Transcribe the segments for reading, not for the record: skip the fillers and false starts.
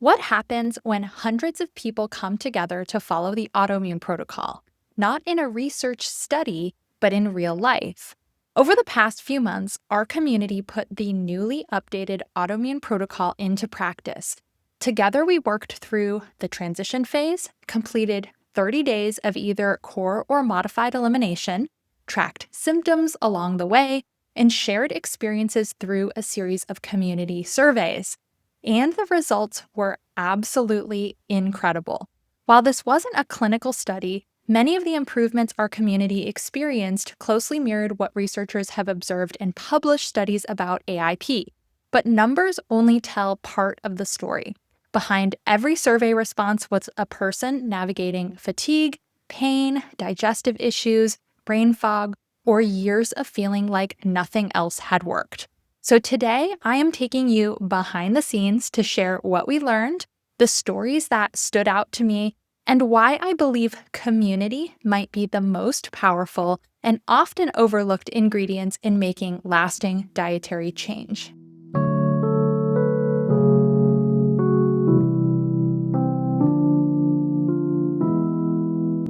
What happens when hundreds of people come together to follow the Autoimmune Protocol? Not in a research study, but in real life. Over the past few months, our community put the newly updated Autoimmune Protocol into practice. Together, we worked through the transition phase, completed 30 days of either core or modified elimination, tracked symptoms along the way, and shared experiences through a series of community surveys. And the results were absolutely incredible. While this wasn't a clinical study, many of the improvements our community experienced closely mirrored what researchers have observed in published studies about AIP. But numbers only tell part of the story. Behind every survey response was a person navigating fatigue, pain, digestive issues, brain fog, or years of feeling like nothing else had worked. So today, I am taking you behind the scenes to share what we learned, the stories that stood out to me, and why I believe community might be the most powerful and often overlooked ingredients in making lasting dietary change.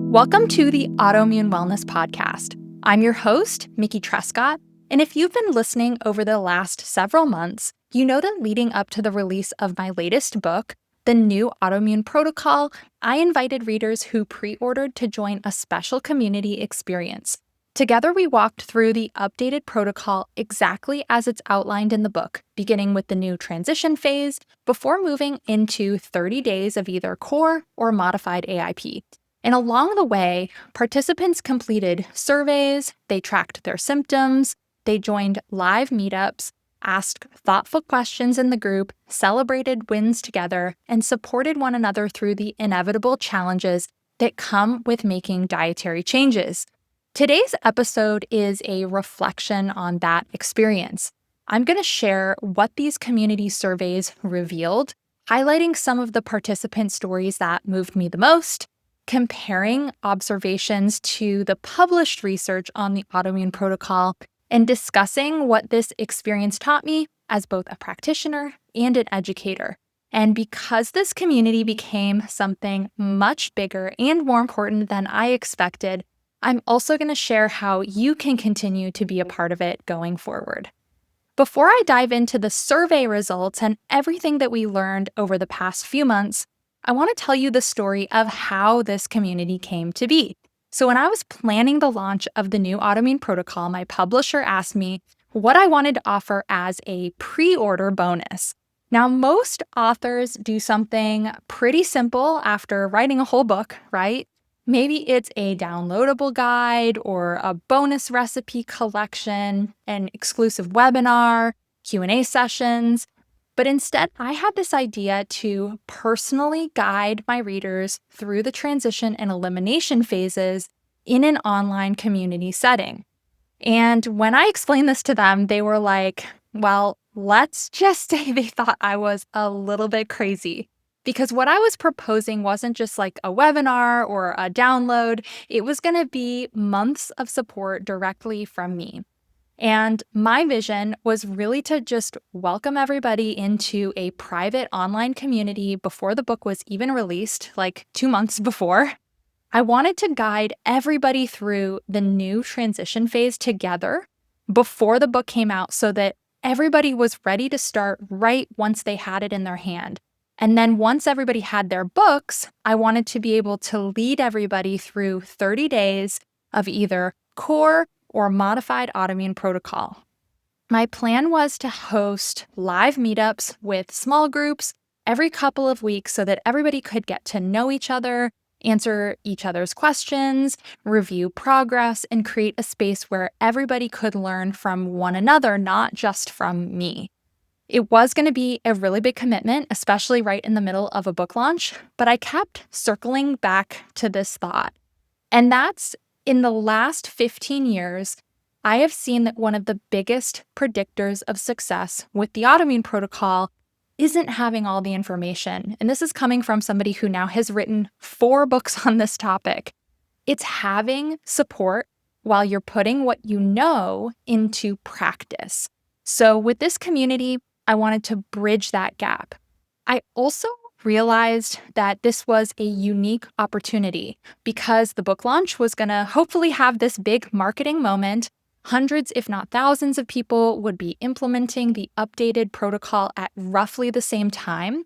Welcome to the Autoimmune Wellness Podcast. I'm your host, Mickey Trescott, and if you've been listening over the last several months, you know that leading up to the release of my latest book, The New Autoimmune Protocol, I invited readers who pre-ordered to join a special community experience. Together, we walked through the updated protocol exactly as it's outlined in the book, beginning with the new transition phase before moving into 30 days of either core or modified AIP. And along the way, participants completed surveys, they tracked their symptoms, they joined live meetups, asked thoughtful questions in the group, celebrated wins together, and supported one another through the inevitable challenges that come with making dietary changes. Today's episode is a reflection on that experience. I'm going to share what these community surveys revealed, highlighting some of the participant stories that moved me the most, comparing observations to the published research on the Autoimmune Protocol, and discussing what this experience taught me as both a practitioner and an educator. And because this community became something much bigger and more important than I expected, I'm also going to share how you can continue to be a part of it going forward. Before I dive into the survey results and everything that we learned over the past few months, I want to tell you the story of how this community came to be. So when I was planning the launch of the new Autoimmune Protocol, my publisher asked me what I wanted to offer as a pre-order bonus. Now, most authors do something pretty simple after writing a whole book, right? Maybe it's a downloadable guide or a bonus recipe collection, an exclusive webinar, Q&A sessions. But instead, I had this idea to personally guide my readers through the transition and elimination phases in an online community setting. And when I explained this to them, they were like, well, let's just say they thought I was a little bit crazy. Because what I was proposing wasn't just like a webinar or a download, it was going to be months of support directly from me. And my vision was really to just welcome everybody into a private online community before the book was even released, like 2 months before. I wanted to guide everybody through the new transition phase together before the book came out so that everybody was ready to start right once they had it in their hand. And then once everybody had their books, I wanted to be able to lead everybody through 30 days of either core or modified Autoimmune Protocol. My plan was to host live meetups with small groups every couple of weeks so that everybody could get to know each other, answer each other's questions, review progress, and create a space where everybody could learn from one another, not just from me. It was going to be a really big commitment, especially right in the middle of a book launch, but I kept circling back to this thought. And that's in the last 15 years, I have seen that one of the biggest predictors of success with the Autoimmune Protocol isn't having all the information. And this is coming from somebody who now has written 4 books on this topic. It's having support while you're putting what you know into practice. So with this community, I wanted to bridge that gap. I also realized that this was a unique opportunity because the book launch was going to hopefully have this big marketing moment. Hundreds, if not thousands of people would be implementing the updated protocol at roughly the same time.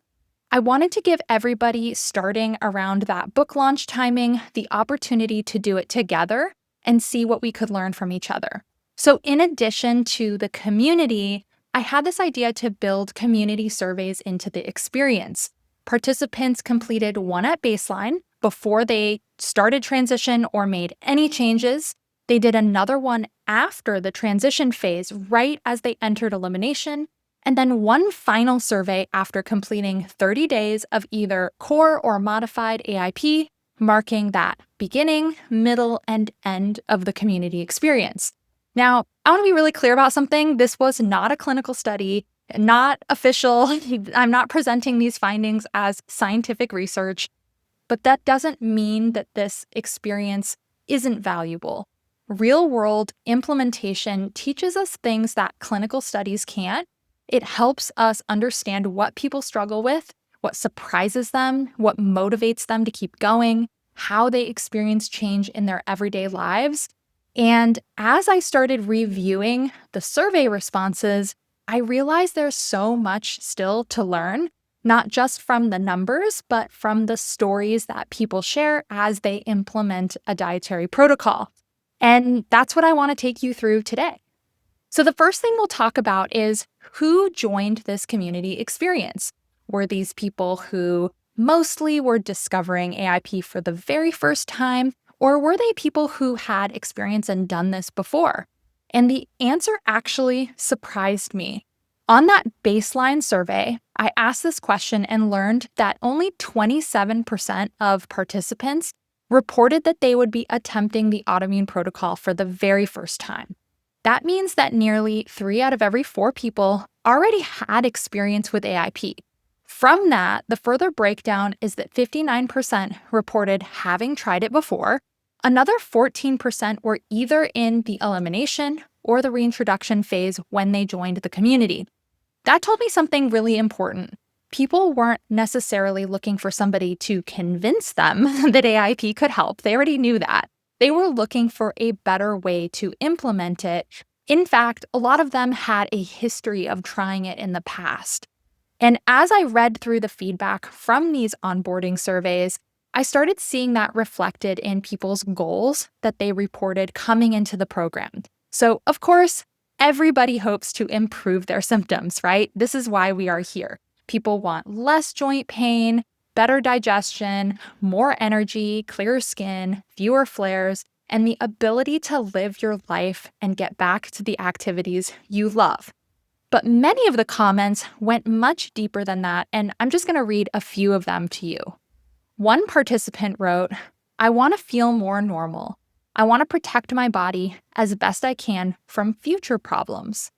I wanted to give everybody starting around that book launch timing the opportunity to do it together and see what we could learn from each other. So in addition to the community, I had this idea to build community surveys into the experience. Participants completed one at baseline before they started transition or made any changes. They did another one after the transition phase, right as they entered elimination, and then one final survey after completing 30 days of either core or modified AIP, marking that beginning, middle, and end of the community experience. Now, I want to be really clear about something. This was not a clinical study, not official. I'm not presenting these findings as scientific research, but that doesn't mean that this experience isn't valuable. Real-world implementation teaches us things that clinical studies can't. It helps us understand what people struggle with, what surprises them, what motivates them to keep going, how they experience change in their everyday lives. And as I started reviewing the survey responses, I realized there's so much still to learn, not just from the numbers, but from the stories that people share as they implement a dietary protocol. And that's what I want to take you through today. So the first thing we'll talk about is who joined this community experience. Were these people who mostly were discovering AIP for the very first time, or were they people who had experience and done this before? And the answer actually surprised me. On that baseline survey, I asked this question and learned that only 27% of participants reported that they would be attempting the autoimmune protocol for the very first time. That means that nearly 3 out of every 4 people already had experience with AIP. From that, the further breakdown is that 59% reported having tried it before. Another 14% were either in the elimination or the reintroduction phase when they joined the community. That told me something really important. People weren't necessarily looking for somebody to convince them that AIP could help. They already knew that. They were looking for a better way to implement it. In fact, a lot of them had a history of trying it in the past. And as I read through the feedback from these onboarding surveys, I started seeing that reflected in people's goals that they reported coming into the program. So, of course, everybody hopes to improve their symptoms, right? This is why we are here. People want less joint pain, better digestion, more energy, clearer skin, fewer flares, and the ability to live your life and get back to the activities you love. But many of the comments went much deeper than that, and I'm just going to read a few of them to you. One participant wrote, "I want to feel more normal. I want to protect my body as best I can from future problems."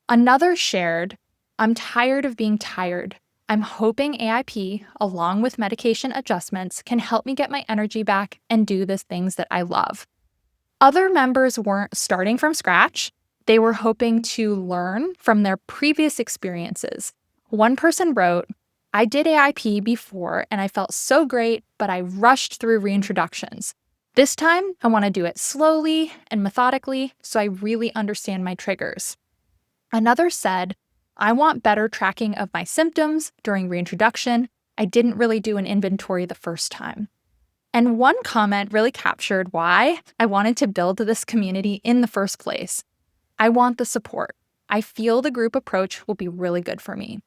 Another shared, "I'm tired of being tired. I'm hoping AIP, along with medication adjustments, can help me get my energy back and do the things that I love." Other members weren't starting from scratch. They were hoping to learn from their previous experiences. One person wrote, "I did AIP before and I felt so great, but I rushed through reintroductions. This time, I want to do it slowly and methodically so I really understand my triggers." Another said, "I want better tracking of my symptoms during reintroduction. I didn't really do an inventory the first time." And one comment really captured why I wanted to build this community in the first place. "I want the support. I feel the group approach will be really good for me."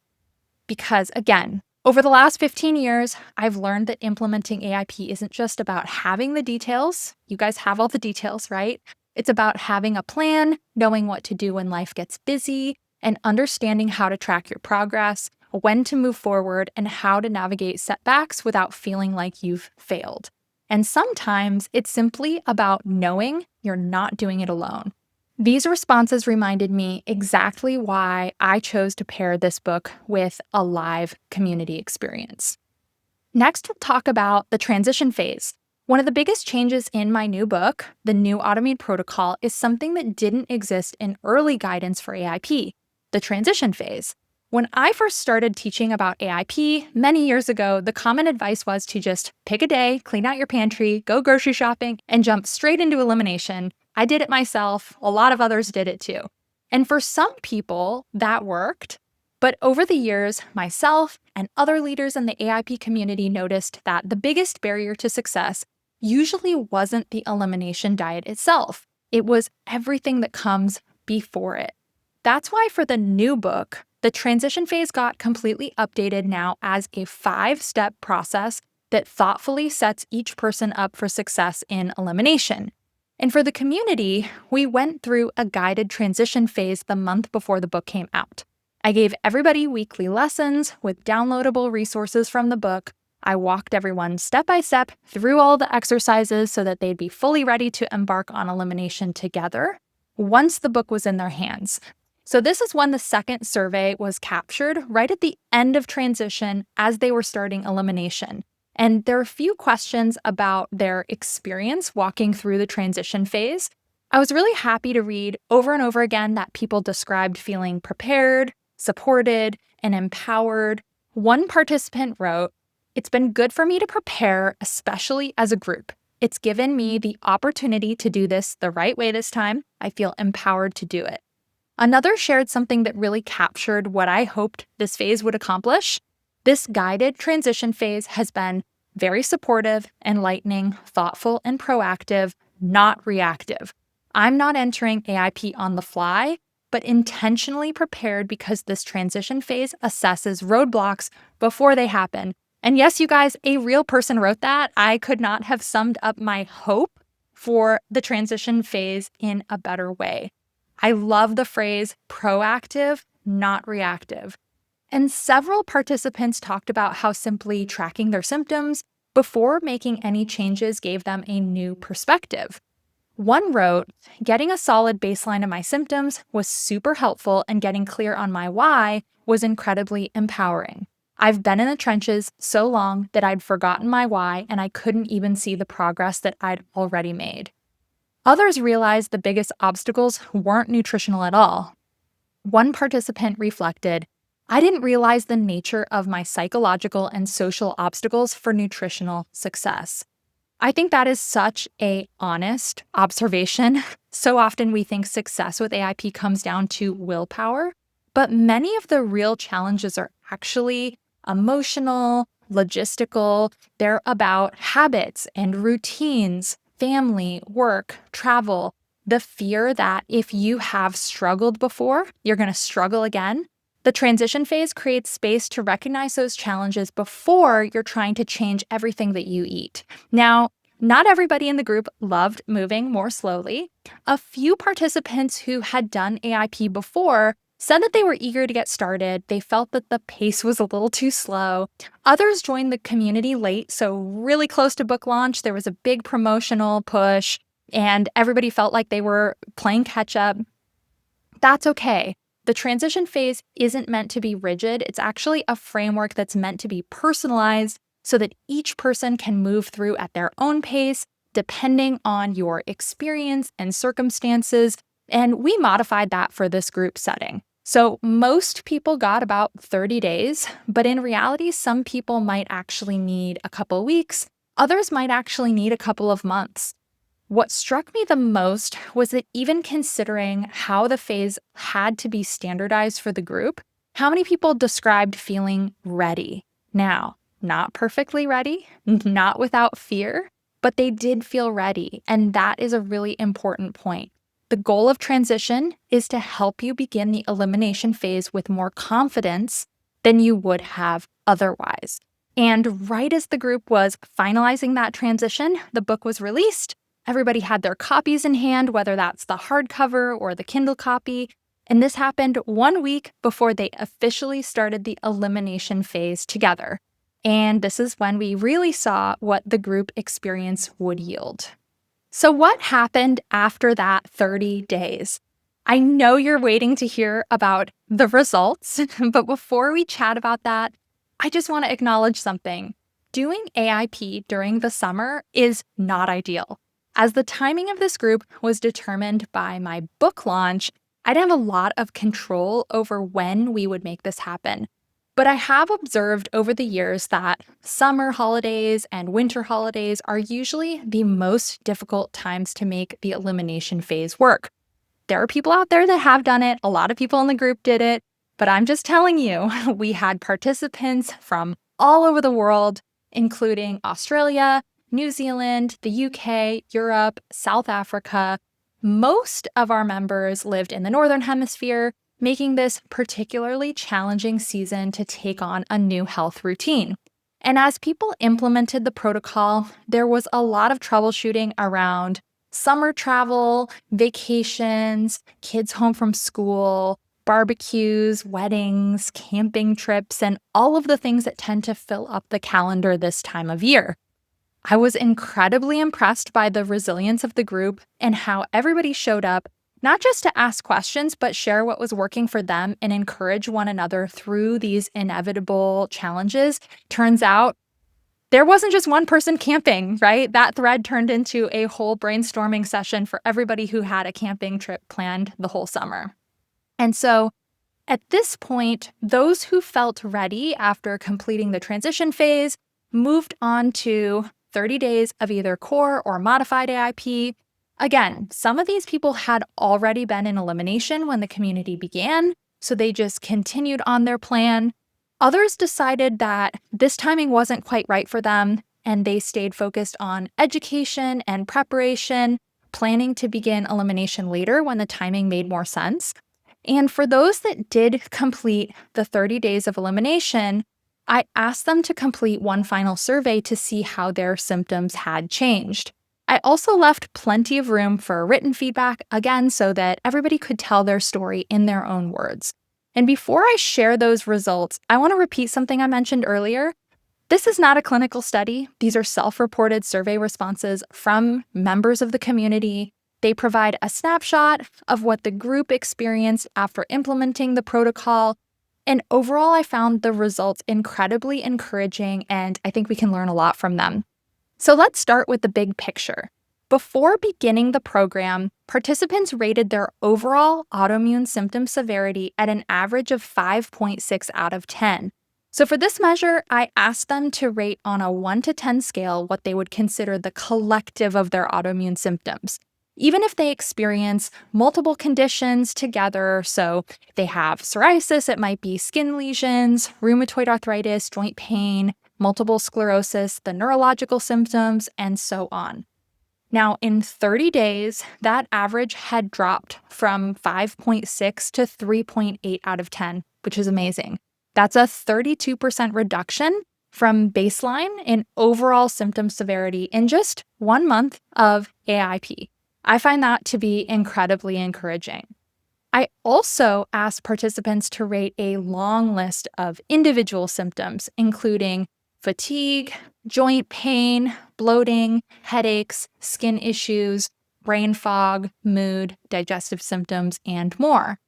Because again, over the last 15 years, I've learned that implementing AIP isn't just about having the details. You guys have all the details, right? It's about having a plan, knowing what to do when life gets busy, and understanding how to track your progress, when to move forward, and how to navigate setbacks without feeling like you've failed. And sometimes it's simply about knowing you're not doing it alone. These responses reminded me exactly why I chose to pair this book with a live community experience. Next, we'll talk about the transition phase. One of the biggest changes in my new book, The New Autoimmune Protocol, is something that didn't exist in early guidance for AIP, the transition phase. When I first started teaching about AIP many years ago, the common advice was to just pick a day, clean out your pantry, go grocery shopping, and jump straight into elimination. I did it myself. A lot of others did it too. And for some people, that worked. But over the years, myself and other leaders in the AIP community noticed that the biggest barrier to success usually wasn't the elimination diet itself. It was everything that comes before it. That's why for the new book, the transition phase got completely updated now as a 5-step process that thoughtfully sets each person up for success in elimination. And for the community, we went through a guided transition phase the month before the book came out. I gave everybody weekly lessons with downloadable resources from the book. I walked everyone step by step through all the exercises so that they'd be fully ready to embark on elimination together once the book was in their hands. So this is when the second survey was captured, right at the end of transition as they were starting elimination. And there are a few questions about their experience walking through the transition phase. I was really happy to read over and over again that people described feeling prepared, supported, and empowered. One participant wrote, "It's been good for me to prepare, especially as a group. It's given me the opportunity to do this the right way this time. I feel empowered to do it." Another shared something that really captured what I hoped this phase would accomplish. This guided transition phase has been very supportive, enlightening, thoughtful, and proactive, not reactive. I'm not entering AIP on the fly, but intentionally prepared because this transition phase assesses roadblocks before they happen. And yes, you guys, a real person wrote that. I could not have summed up my hope for the transition phase in a better way. I love the phrase proactive, not reactive. And several participants talked about how simply tracking their symptoms before making any changes gave them a new perspective. One wrote, "Getting a solid baseline of my symptoms was super helpful, and getting clear on my why was incredibly empowering. I've been in the trenches so long that I'd forgotten my why, and I couldn't even see the progress that I'd already made." Others realized the biggest obstacles weren't nutritional at all. One participant reflected, "I didn't realize the nature of my psychological and social obstacles for nutritional success." I think that is such an honest observation. So often we think success with AIP comes down to willpower, but many of the real challenges are actually emotional, logistical. They're about habits and routines, family, work, travel, the fear that if you have struggled before, you're going to struggle again. The transition phase creates space to recognize those challenges before you're trying to change everything that you eat. Now, not everybody in the group loved moving more slowly. A few participants who had done AIP before said that they were eager to get started. They felt that the pace was a little too slow. Others joined the community late, so really close to book launch, there was a big promotional push, and everybody felt like they were playing catch up. That's okay. The transition phase isn't meant to be rigid. It's actually a framework that's meant to be personalized so that each person can move through at their own pace, depending on your experience and circumstances. And we modified that for this group setting. So most people got about 30 days, but in reality, some people might actually need a couple weeks. Others might actually need a couple of months. What struck me the most was that even considering how the phase had to be standardized for the group, how many people described feeling ready. Now, not perfectly ready, not without fear, but they did feel ready, and that is a really important point. The goal of transition is to help you begin the elimination phase with more confidence than you would have otherwise. And right as the group was finalizing that transition, the book was released. Everybody had their copies in hand, whether that's the hardcover or the Kindle copy. And this happened 1 week before they officially started the elimination phase together. And this is when we really saw what the group experience would yield. So what happened after that 30 days? I know you're waiting to hear about the results, but before we chat about that, I just want to acknowledge something. Doing AIP during the summer is not ideal. As the timing of this group was determined by my book launch, I didn't have a lot of control over when we would make this happen. But I have observed over the years that summer holidays and winter holidays are usually the most difficult times to make the elimination phase work. There are people out there that have done it. A lot of people in the group did it. But I'm just telling you, we had participants from all over the world, including Australia, New Zealand, the UK, Europe, South Africa. Most of our members lived in the Northern Hemisphere, making this particularly challenging season to take on a new health routine. And as people implemented the protocol, there was a lot of troubleshooting around summer travel, vacations, kids home from school, barbecues, weddings, camping trips, and all of the things that tend to fill up the calendar this time of year. I was incredibly impressed by the resilience of the group and how everybody showed up, not just to ask questions, but share what was working for them and encourage one another through these inevitable challenges. Turns out there wasn't just one person camping, right? That thread turned into a whole brainstorming session for everybody who had a camping trip planned the whole summer. And so at this point, those who felt ready after completing the transition phase moved on to 30 days of either core or modified AIP. Again, some of these people had already been in elimination when the community began, so they just continued on their plan. Others decided that this timing wasn't quite right for them, and they stayed focused on education and preparation, planning to begin elimination later when the timing made more sense. And for those that did complete the 30 days of elimination, I asked them to complete one final survey to see how their symptoms had changed. I also left plenty of room for written feedback, again, so that everybody could tell their story in their own words. And before I share those results, I want to repeat something I mentioned earlier. This is not a clinical study. These are self-reported survey responses from members of the community. They provide a snapshot of what the group experienced after implementing the protocol. And overall, I found the results incredibly encouraging, and I think we can learn a lot from them. So let's start with the big picture. Before beginning the program, participants rated their overall autoimmune symptom severity at an average of 5.6 out of 10. So for this measure, I asked them to rate on a 1 to 10 scale what they would consider the collective of their autoimmune symptoms. Even if they experience multiple conditions together, so if they have psoriasis, it might be skin lesions, rheumatoid arthritis, joint pain, multiple sclerosis, the neurological symptoms, and so on. Now, in 30 days, that average had dropped from 5.6 to 3.8 out of 10, which is amazing. That's a 32% reduction from baseline in overall symptom severity in just 1 month of AIP. I find that to be incredibly encouraging. I also asked participants to rate a long list of individual symptoms, including fatigue, joint pain, bloating, headaches, skin issues, brain fog, mood, digestive symptoms, and more.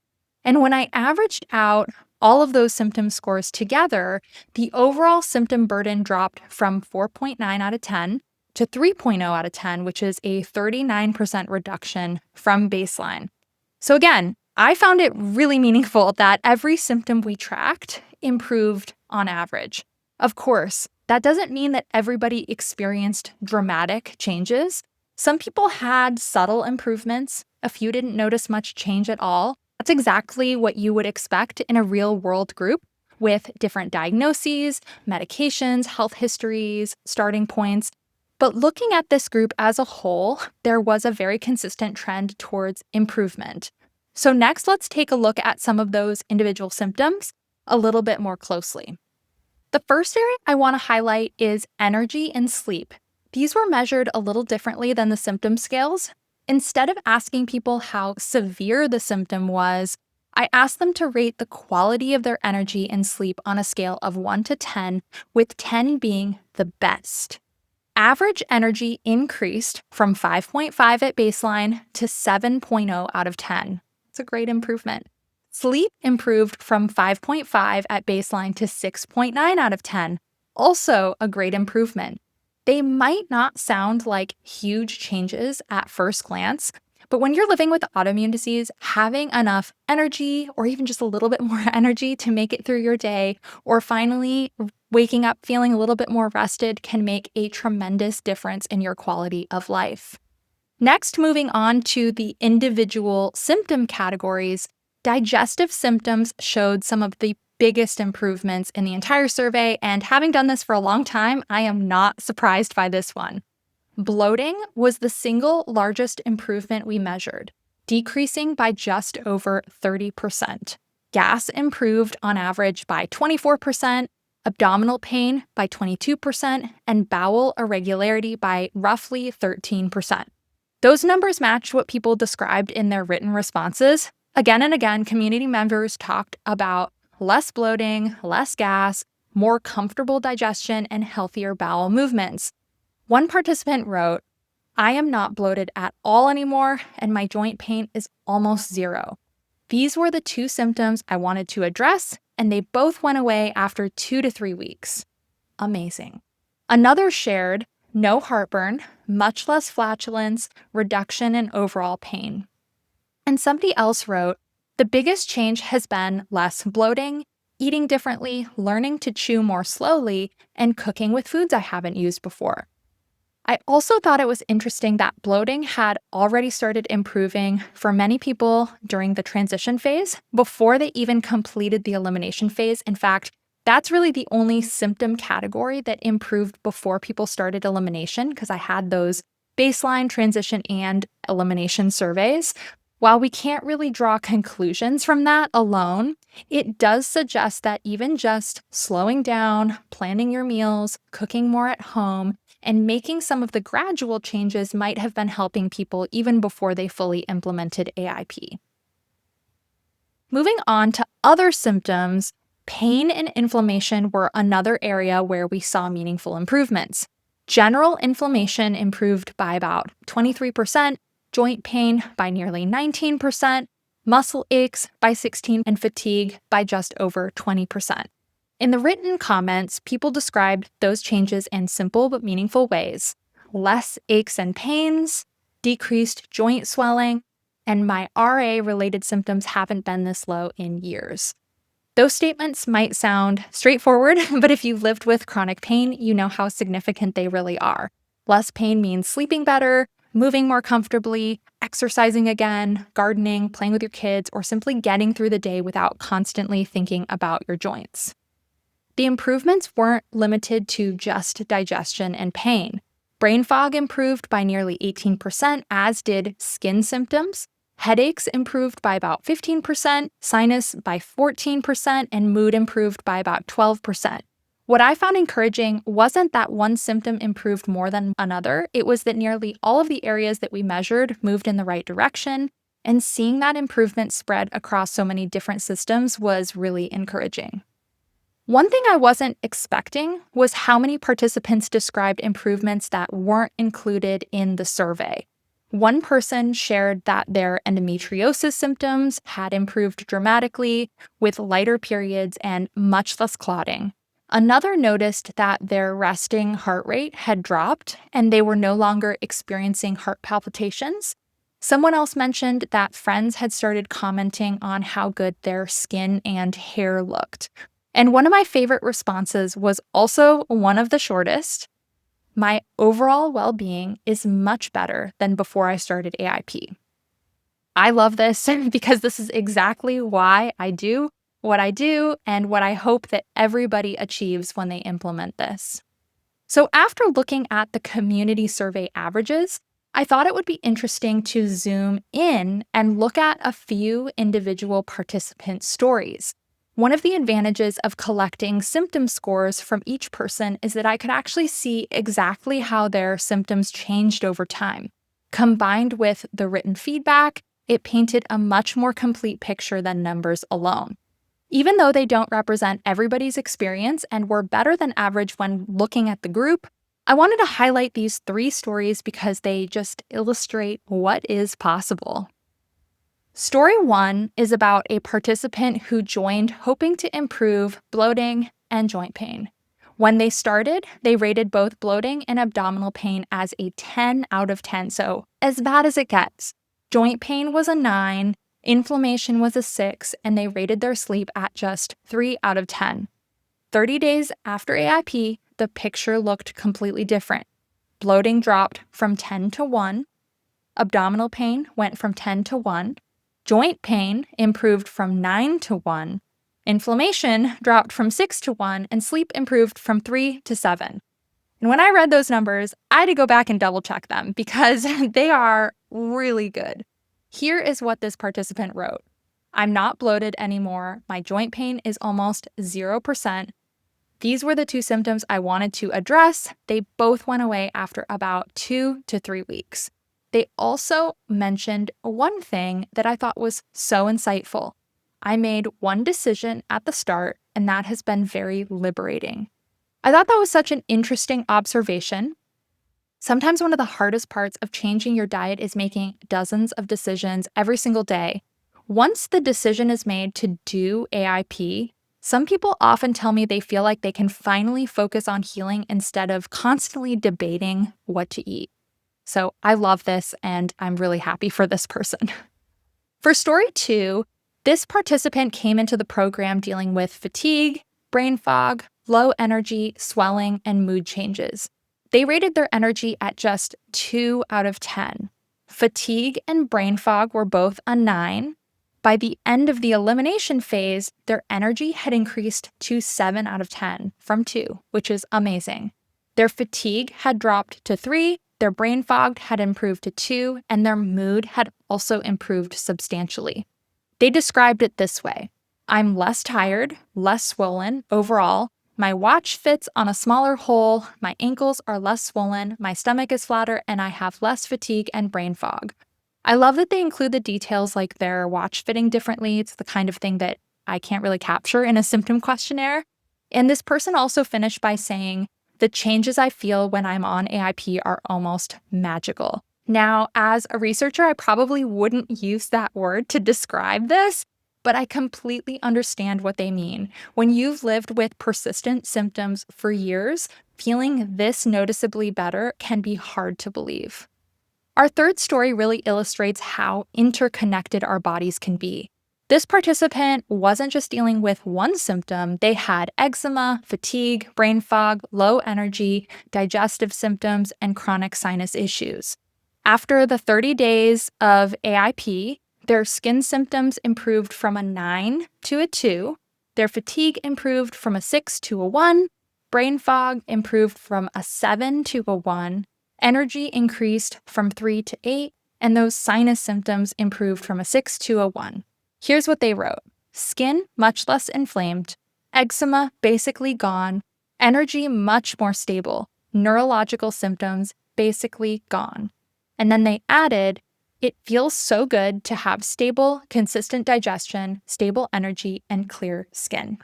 And when I averaged out all of those symptom scores together, the overall symptom burden dropped from 4.9 out of 10 to 3.0 out of 10, which is a 39% reduction from baseline. So again, I found it really meaningful that every symptom we tracked improved on average. Of course, that doesn't mean that everybody experienced dramatic changes. Some people had subtle improvements. A few didn't notice much change at all. That's exactly what you would expect in a real-world group with different diagnoses, medications, health histories, starting points. But looking at this group as a whole, there was a very consistent trend towards improvement. So next, let's take a look at some of those individual symptoms a little bit more closely. The first area I want to highlight is energy and sleep. These were measured a little differently than the symptom scales. Instead of asking people how severe the symptom was, I asked them to rate the quality of their energy and sleep on a scale of 1 to 10, with 10 being the best. Average energy increased from 5.5 at baseline to 7.0 out of 10. It's a great improvement. Sleep improved from 5.5 at baseline to 6.9 out of 10. Also a great improvement. They might not sound like huge changes at first glance, But when you're living with autoimmune disease, having enough energy or even just a little bit more energy to make it through your day, or finally waking up feeling a little bit more rested, can make a tremendous difference in your quality of life. Next, moving on to the individual symptom categories, digestive symptoms showed some of the biggest improvements in the entire survey, and having done this for a long time, I am not surprised by this one. Bloating was the single largest improvement we measured, decreasing by just over 30%. Gas improved on average by 24%, abdominal pain by 22%, and bowel irregularity by roughly 13%. Those numbers matched what people described in their written responses. Again and again, community members talked about less bloating, less gas, more comfortable digestion, and healthier bowel movements. One participant wrote, "I am not bloated at all anymore, and my joint pain is almost zero. These were the two symptoms I wanted to address, and they both went away after 2 to 3 weeks. Amazing." Another shared, "No heartburn, much less flatulence, reduction in overall pain." And somebody else wrote, "The biggest change has been less bloating, eating differently, learning to chew more slowly, and cooking with foods I haven't used before." I also thought it was interesting that bloating had already started improving for many people during the transition phase before they even completed the elimination phase. In fact, that's really the only symptom category that improved before people started elimination, because I had those baseline, transition, and elimination surveys. While we can't really draw conclusions from that alone, it does suggest that even just slowing down, planning your meals, cooking more at home, and making some of the gradual changes might have been helping people even before they fully implemented AIP. Moving on to other symptoms, pain and inflammation were another area where we saw meaningful improvements. General inflammation improved by about 23%, joint pain by nearly 19%, muscle aches by 16%, and fatigue by just over 20%. In the written comments, people described those changes in simple but meaningful ways: less aches and pains, decreased joint swelling, and my RA-related symptoms haven't been this low in years. Those statements might sound straightforward, but if you've lived with chronic pain, you know how significant they really are. Less pain means sleeping better, moving more comfortably, exercising again, gardening, playing with your kids, or simply getting through the day without constantly thinking about your joints. The improvements weren't limited to just digestion and pain. Brain fog improved by nearly 18%, as did skin symptoms. Headaches improved by about 15%, sinus by 14%, and mood improved by about 12%. What I found encouraging wasn't that one symptom improved more than another. It was that nearly all of the areas that we measured moved in the right direction, and seeing that improvement spread across so many different systems was really encouraging. One thing I wasn't expecting was how many participants described improvements that weren't included in the survey. One person shared that their endometriosis symptoms had improved dramatically, with lighter periods and much less clotting. Another noticed that their resting heart rate had dropped and they were no longer experiencing heart palpitations. Someone else mentioned that friends had started commenting on how good their skin and hair looked. And one of my favorite responses was also one of the shortest: "My overall well-being is much better than before I started AIP." I love this because this is exactly why I do what I do and what I hope that everybody achieves when they implement this. So after looking at the community survey averages, I thought it would be interesting to zoom in and look at a few individual participant stories. One of the advantages of collecting symptom scores from each person is that I could actually see exactly how their symptoms changed over time. Combined with the written feedback, it painted a much more complete picture than numbers alone. Even though they don't represent everybody's experience and were better than average when looking at the group, I wanted to highlight these 3 stories because they just illustrate what is possible. Story 1 is about a participant who joined hoping to improve bloating and joint pain. When they started, they rated both bloating and abdominal pain as a 10 out of 10, so as bad as it gets. Joint pain was a 9, inflammation was a 6, and they rated their sleep at just 3 out of 10. 30 days after AIP, the picture looked completely different. Bloating dropped from 10 to 1. Abdominal pain went from 10 to 1. Joint pain improved from 9 to 1. Inflammation dropped from 6 to 1, and sleep improved from 3 to 7. And when I read those numbers, I had to go back and double check them because they are really good. Here is what this participant wrote. I'm not bloated anymore. My joint pain is almost 0%. These were the 2 symptoms I wanted to address. They both went away after about 2 to 3 weeks. They also mentioned one thing that I thought was so insightful. I made one decision at the start, and that has been very liberating. I thought that was such an interesting observation. Sometimes one of the hardest parts of changing your diet is making dozens of decisions every single day. Once the decision is made to do AIP, some people often tell me they feel like they can finally focus on healing instead of constantly debating what to eat. So I love this, and I'm really happy for this person. For story 2, this participant came into the program dealing with fatigue, brain fog, low energy, swelling, and mood changes. They rated their energy at just 2 out of 10. Fatigue and brain fog were both a 9. By the end of the elimination phase, their energy had increased to 7 out of 10 from 2, which is amazing. Their fatigue had dropped to 3, their brain fog had improved to 2, and their mood had also improved substantially. They described it this way. I'm less tired, less swollen overall. My watch fits on a smaller hole, my ankles are less swollen, my stomach is flatter, and I have less fatigue and brain fog. I love that they include the details like their watch fitting differently. It's the kind of thing that I can't really capture in a symptom questionnaire. And this person also finished by saying, the changes I feel when I'm on AIP are almost magical. Now, as a researcher, I probably wouldn't use that word to describe this, but I completely understand what they mean. When you've lived with persistent symptoms for years, feeling this noticeably better can be hard to believe. Our third story really illustrates how interconnected our bodies can be. This participant wasn't just dealing with one symptom. They had eczema, fatigue, brain fog, low energy, digestive symptoms, and chronic sinus issues. After the 30 days of AIP, their skin symptoms improved from a 9 to a 2, their fatigue improved from a 6 to a 1, brain fog improved from a 7 to a 1, energy increased from 3 to 8, and those sinus symptoms improved from a 6 to a 1. Here's what they wrote. Skin much less inflamed, eczema basically gone, energy much more stable, neurological symptoms basically gone. And then they added, it feels so good to have stable, consistent digestion, stable energy, and clear skin.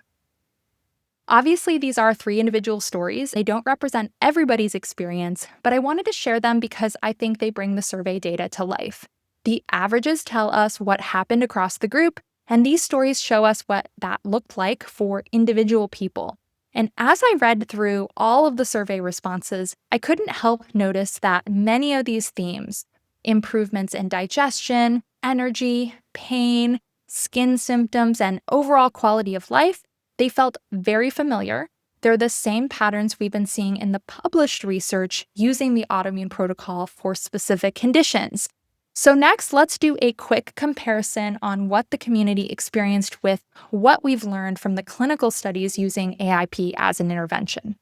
Obviously, these are 3 individual stories. They don't represent everybody's experience, but I wanted to share them because I think they bring the survey data to life. The averages tell us what happened across the group, and these stories show us what that looked like for individual people. And as I read through all of the survey responses, I couldn't help notice that many of these themes, improvements in digestion, energy, pain, skin symptoms, and overall quality of life, they felt very familiar. They're the same patterns we've been seeing in the published research using the Autoimmune Protocol for specific conditions. So next, let's do a quick comparison on what the community experienced with what we've learned from the clinical studies using AIP as an intervention.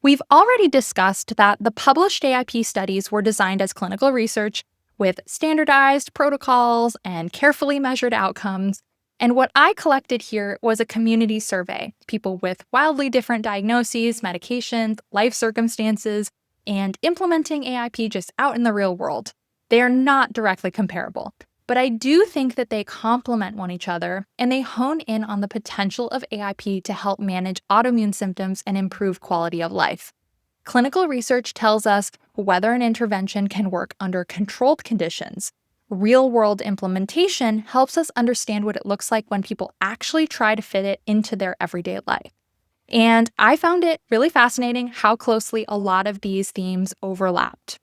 We've already discussed that the published AIP studies were designed as clinical research with standardized protocols and carefully measured outcomes. And what I collected here was a community survey, people with wildly different diagnoses, medications, life circumstances, and implementing AIP just out in the real world. They are not directly comparable, but I do think that they complement one each other, and they hone in on the potential of AIP to help manage autoimmune symptoms and improve quality of life. Clinical research tells us whether an intervention can work under controlled conditions. Real-world implementation helps us understand what it looks like when people actually try to fit it into their everyday life. And I found it really fascinating how closely a lot of these themes overlapped.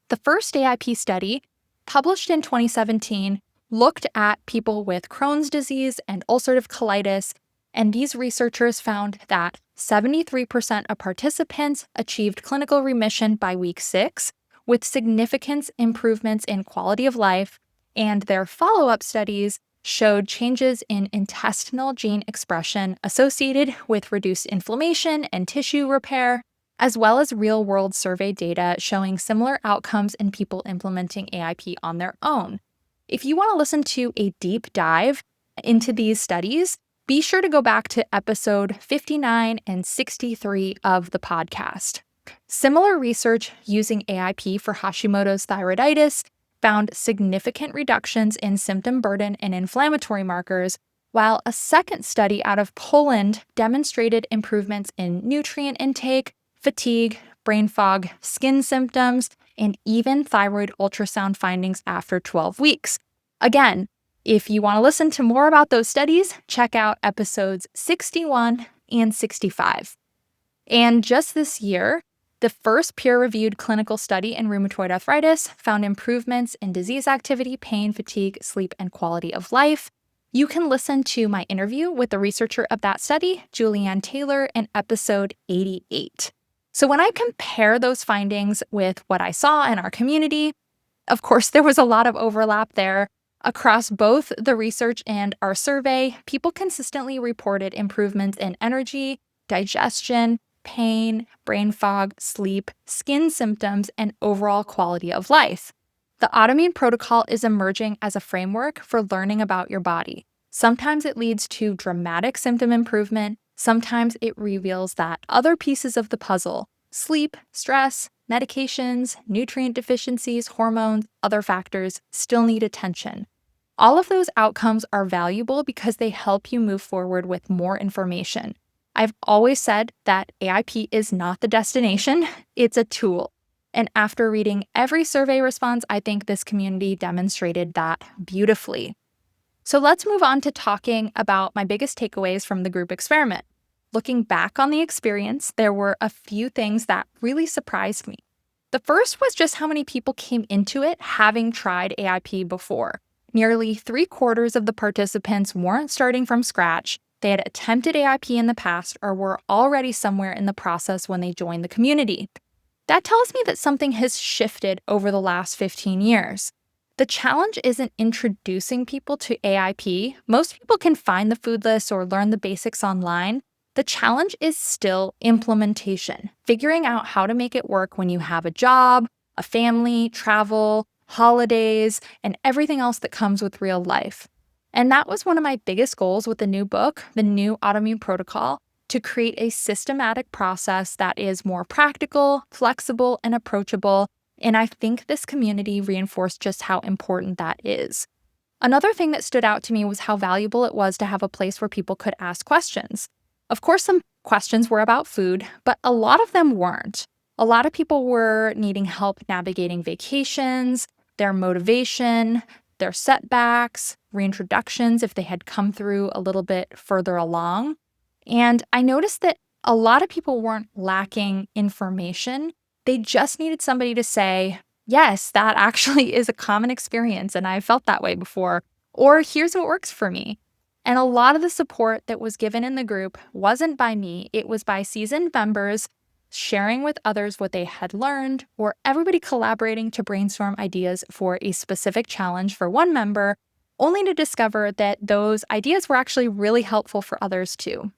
The first AIP study, published in 2017, looked at people with Crohn's disease and ulcerative colitis, and these researchers found that 73% of participants achieved clinical remission by week 6, with significant improvements in quality of life, and their follow-up studies showed changes in intestinal gene expression associated with reduced inflammation and tissue repair, as well as real-world survey data showing similar outcomes in people implementing AIP on their own. If you want to listen to a deep dive into these studies, be sure to go back to episode 59 and 63 of the podcast. Similar research using AIP for Hashimoto's thyroiditis found significant reductions in symptom burden and inflammatory markers, while a second study out of Poland demonstrated improvements in nutrient intake, fatigue, brain fog, skin symptoms, and even thyroid ultrasound findings after 12 weeks. Again, if you want to listen to more about those studies, check out episodes 61 and 65. And just this year, the first peer-reviewed clinical study in rheumatoid arthritis found improvements in disease activity, pain, fatigue, sleep, and quality of life. You can listen to my interview with the researcher of that study, Julianne Taylor, in episode 88. So when I compare those findings with what I saw in our community, of course, there was a lot of overlap there. Across both the research and our survey, people consistently reported improvements in energy, digestion, pain, brain fog, sleep, skin symptoms, and overall quality of life. The Autoimmune Protocol is emerging as a framework for learning about your body. Sometimes it leads to dramatic symptom improvement. Sometimes it reveals that other pieces of the puzzle, sleep, stress, medications, nutrient deficiencies, hormones, other factors, still need attention. All of those outcomes are valuable because they help you move forward with more information. I've always said that AIP is not the destination, it's a tool. And after reading every survey response, I think this community demonstrated that beautifully. So let's move on to talking about my biggest takeaways from the group experiment. Looking back on the experience, there were a few things that really surprised me. The first was just how many people came into it having tried AIP before. Nearly 3/4 of the participants weren't starting from scratch. They had attempted AIP in the past or were already somewhere in the process when they joined the community. That tells me that something has shifted over the last 15 years. The challenge isn't introducing people to AIP. Most people can find the food list or learn the basics online. The challenge is still implementation, figuring out how to make it work when you have a job, a family, travel, holidays, and everything else that comes with real life. And that was one of my biggest goals with the new book, the new Autoimmune Protocol, to create a systematic process that is more practical, flexible, and approachable. And I think this community reinforced just how important that is. Another thing that stood out to me was how valuable it was to have a place where people could ask questions. Of course, some questions were about food, but a lot of them weren't. A lot of people were needing help navigating vacations, their motivation, their setbacks, reintroductions if they had come through a little bit further along. And I noticed that a lot of people weren't lacking information. They just needed somebody to say, yes, that actually is a common experience and I felt that way before, or here's what works for me. And a lot of the support that was given in the group wasn't by me, it was by seasoned members sharing with others what they had learned, or everybody collaborating to brainstorm ideas for a specific challenge for one member, only to discover that those ideas were actually really helpful for others too.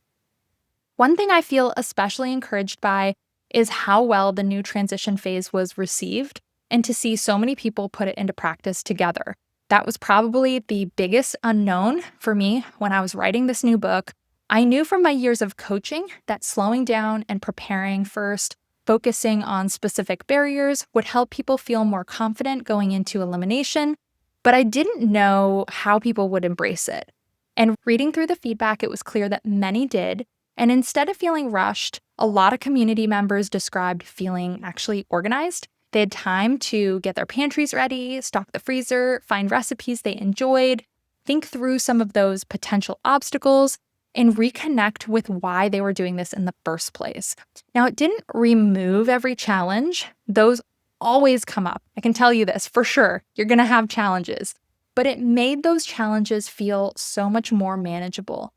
One thing I feel especially encouraged by is how well the new transition phase was received, and to see so many people put it into practice together. That was probably the biggest unknown for me when I was writing this new book. I knew from my years of coaching that slowing down and preparing first, focusing on specific barriers would help people feel more confident going into elimination, but I didn't know how people would embrace it. And reading through the feedback, it was clear that many did, and instead of feeling rushed, a lot of community members described feeling actually organized. They had time to get their pantries ready, stock the freezer, find recipes they enjoyed, think through some of those potential obstacles, and reconnect with why they were doing this in the first place. Now, it didn't remove every challenge. Those always come up. I can tell you this for sure. You're going to have challenges, but it made those challenges feel so much more manageable.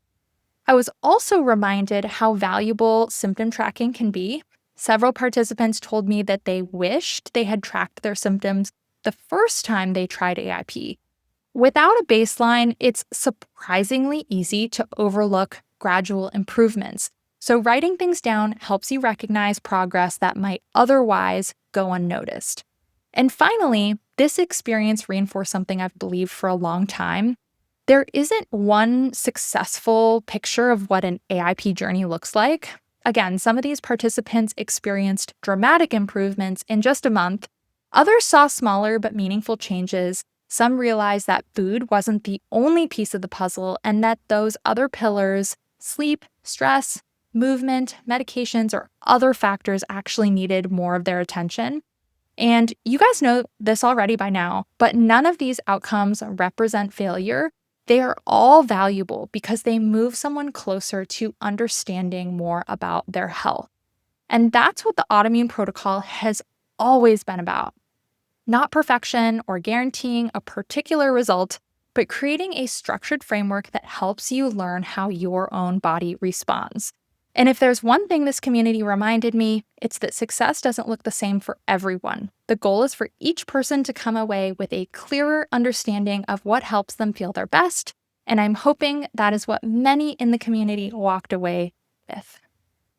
I was also reminded how valuable symptom tracking can be. Several participants told me that they wished they had tracked their symptoms the first time they tried AIP. Without a baseline, it's surprisingly easy to overlook gradual improvements. So writing things down helps you recognize progress that might otherwise go unnoticed. And finally, this experience reinforced something I've believed for a long time. There isn't one successful picture of what an AIP journey looks like. Again, some of these participants experienced dramatic improvements in just a month. Others saw smaller but meaningful changes. Some realized that food wasn't the only piece of the puzzle and that those other pillars, sleep, stress, movement, medications, or other factors actually needed more of their attention. And you guys know this already by now, but none of these outcomes represent failure. They are all valuable because they move someone closer to understanding more about their health. And that's what the Autoimmune Protocol has always been about. Not perfection or guaranteeing a particular result, but creating a structured framework that helps you learn how your own body responds. And if there's one thing this community reminded me, it's that success doesn't look the same for everyone. The goal is for each person to come away with a clearer understanding of what helps them feel their best, and I'm hoping that is what many in the community walked away with.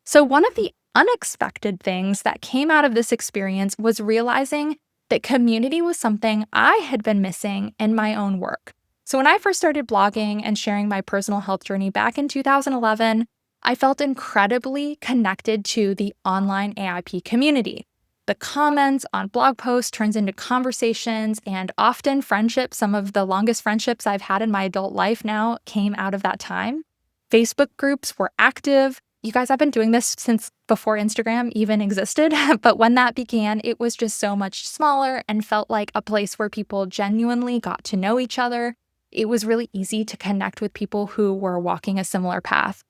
So one of the unexpected things that came out of this experience was realizing that community was something I had been missing in my own work. So when I first started blogging and sharing my personal health journey back in 2011, I felt incredibly connected to the online AIP community. The comments on blog posts turns into conversations and often friendships. Some of the longest friendships I've had in my adult life now came out of that time. Facebook groups were active. You guys, I've been doing this since before Instagram even existed, but when that began, it was just so much smaller and felt like a place where people genuinely got to know each other. It was really easy to connect with people who were walking a similar path.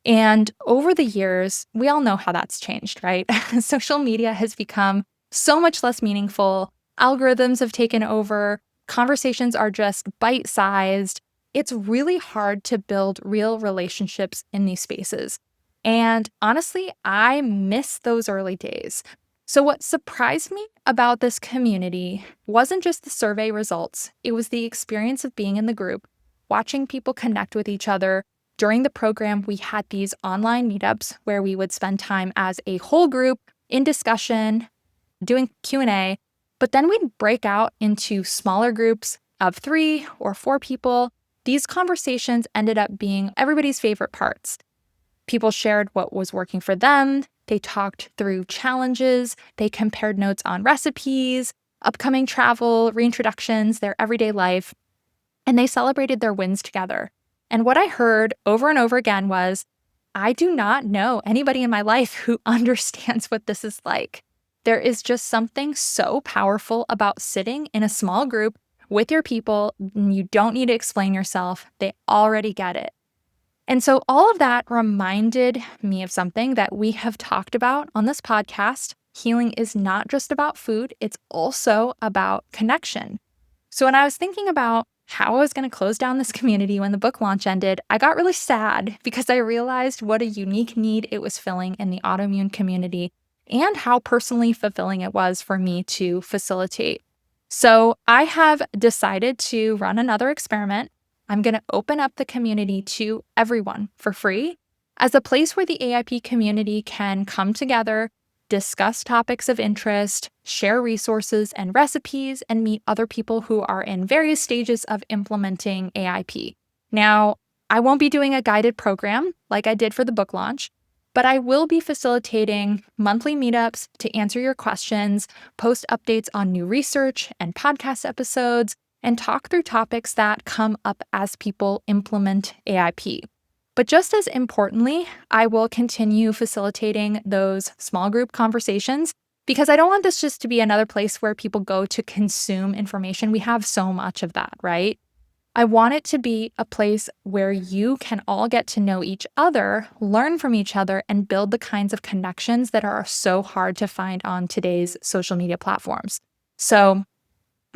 And over the years, we all know how that's changed, right? Social media has become so much less meaningful. Algorithms have taken over. Conversations are just bite-sized. It's really hard to build real relationships in these spaces. And honestly, I miss those early days. So what surprised me about this community wasn't just the survey results. It was the experience of being in the group, watching people connect with each other. During the program, we had these online meetups where we would spend time as a whole group in discussion, doing Q&A, but then we'd break out into smaller groups of 3 or 4 people. These conversations ended up being everybody's favorite parts. People shared what was working for them. They talked through challenges. They compared notes on recipes, upcoming travel, reintroductions, their everyday life, and they celebrated their wins together. And what I heard over and over again was, I do not know anybody in my life who understands what this is like. There is just something so powerful about sitting in a small group with your people. And you don't need to explain yourself. They already get it. And so all of that reminded me of something that we have talked about on this podcast. Healing is not just about food. It's also about connection. So when I was thinking about how I was going to close down this community when the book launch ended, I got really sad because I realized what a unique need it was filling in the autoimmune community and how personally fulfilling it was for me to facilitate. So I have decided to run another experiment. I'm going to open up the community to everyone for free as a place where the AIP community can come together, discuss topics of interest, share resources and recipes, and meet other people who are in various stages of implementing AIP. Now, I won't be doing a guided program like I did for the book launch, but I will be facilitating monthly meetups to answer your questions, post updates on new research and podcast episodes, and talk through topics that come up as people implement AIP. But just as importantly, I will continue facilitating those small group conversations because I don't want this just to be another place where people go to consume information. We have so much of that, right? I want it to be a place where you can all get to know each other, learn from each other, and build the kinds of connections that are so hard to find on today's social media platforms. So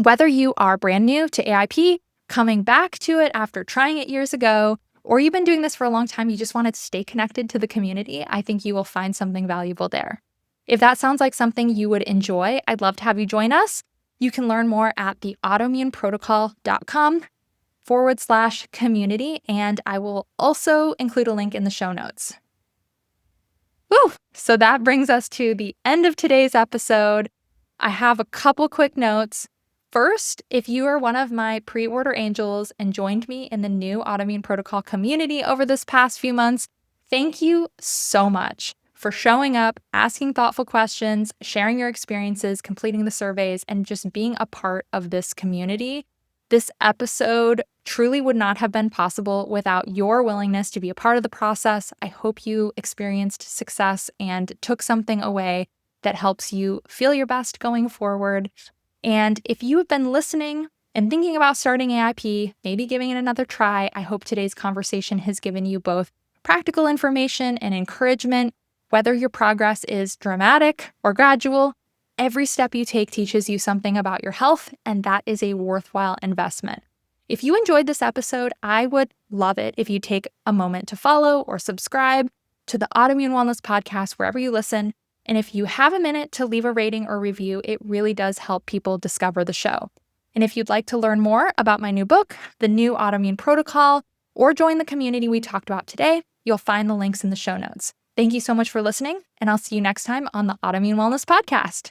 whether you are brand new to AIP, coming back to it after trying it years ago, or you've been doing this for a long time, you just want to stay connected to the community, I think you will find something valuable there. If that sounds like something you would enjoy, I'd love to have you join us. You can learn more at the autoimmuneprotocol.com/community, and I will also include a link in the show notes. Woo! So that brings us to the end of today's episode. I have a couple quick notes. First, if you are one of my pre-order angels and joined me in the new Autoimmune Protocol community over this past few months, thank you so much for showing up, asking thoughtful questions, sharing your experiences, completing the surveys, and just being a part of this community. This episode truly would not have been possible without your willingness to be a part of the process. I hope you experienced success and took something away that helps you feel your best going forward. And if you have been listening and thinking about starting AIP, maybe giving it another try, I hope today's conversation has given you both practical information and encouragement. Whether your progress is dramatic or gradual, every step you take teaches you something about your health, and that is a worthwhile investment. If you enjoyed this episode, I would love it if you take a moment to follow or subscribe to the Autoimmune Wellness Podcast wherever you listen. And if you have a minute to leave a rating or review, it really does help people discover the show. And if you'd like to learn more about my new book, The New Autoimmune Protocol, or join the community we talked about today, you'll find the links in the show notes. Thank you so much for listening, and I'll see you next time on the Autoimmune Wellness Podcast.